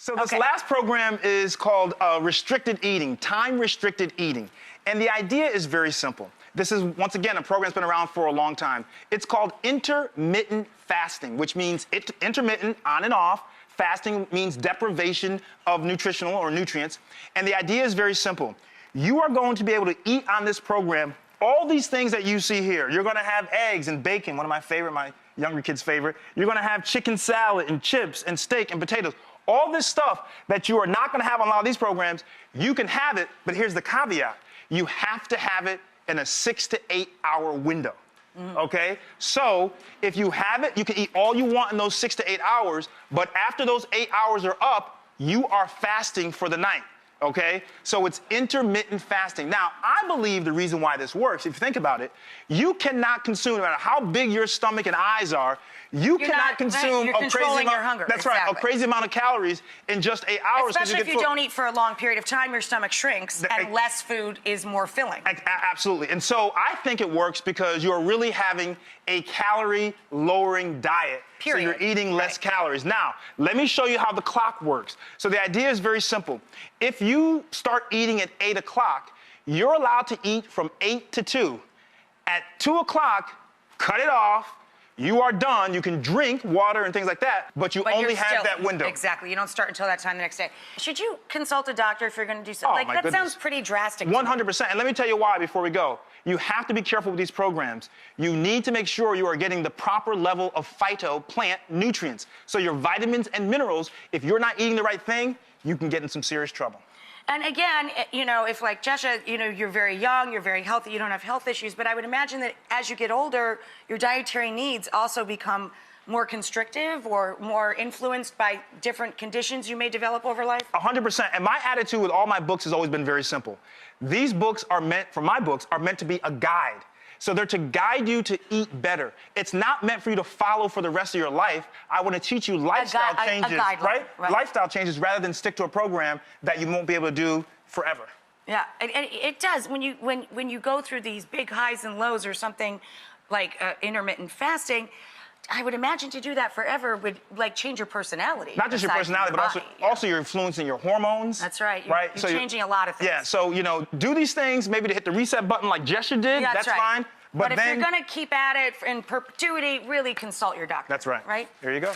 So this last program is called restricted eating, time-restricted eating. And the idea is very simple. This is, once again, a program that's been around for a long time. It's called intermittent fasting, which means intermittent, on and off. Fasting means deprivation of nutritional or nutrients. And the idea is very simple. You are going to be able to eat on this program all these things that you see here. You're going to have eggs and bacon, one of my favorite, my younger kids' favorite. You're going to have chicken salad and chips and steak and potatoes. All this stuff that you are not going to have on a lot of these programs, you can have it, but here's the caveat. You have to have it in a 6 to 8 hour window, okay? So if you have it, you can eat all you want in those 6 to 8 hours, but after those 8 hours are up, you are fasting for the night, okay? So it's intermittent fasting. Now, I believe the reason why this works, if you think about it, you cannot consume, no matter how big your stomach and eyes are, you cannot consume a crazy amount. Your hunger. That's right, a crazy amount of calories in just 8 hours. Especially if you don't eat for a long period of time, your stomach shrinks, and less food is more filling. Absolutely. And so I think it works because you're really having a calorie-lowering diet. Period. So you're eating less calories. Now, let me show you how the clock works. So the idea is very simple. If you start eating at 8 o'clock, you're allowed to eat from 8 to 2. At 2 o'clock, cut it off. You are done. You can drink water and things like that, but you only have that window. Exactly. You don't start until that time the next day. Should you consult a doctor if you're going to do something? That sounds pretty drastic. 100%. And let me tell you why before we go. You have to be careful with these programs. You need to make sure you are getting the proper level of plant nutrients. So your vitamins and minerals, if you're not eating the right thing, you can get in some serious trouble. And again, you know, if like Jesha, you know, you're very young, you're very healthy, you don't have health issues, but I would imagine that as you get older, your dietary needs also become more constrictive or more influenced by different conditions you may develop over life? 100%. And my attitude with all my books has always been very simple. These books are meant, for my books, are meant to be a guide. So they're to guide you to eat better. It's not meant for you to follow for the rest of your life. I want to teach you lifestyle changes, right? Lifestyle changes rather than stick to a program that you won't be able to do forever. Yeah, and it does. When you go through these big highs and lows or something like intermittent fasting, I would imagine to do that forever would like change your personality. Not just your personality, but also you're influencing your hormones. That's right. You're changing a lot of things. Yeah, so, you know, do these things, maybe to hit the reset button like Jesha did, that's fine. But if you're going to keep at it in perpetuity, really consult your doctor. That's right. Right? There you go.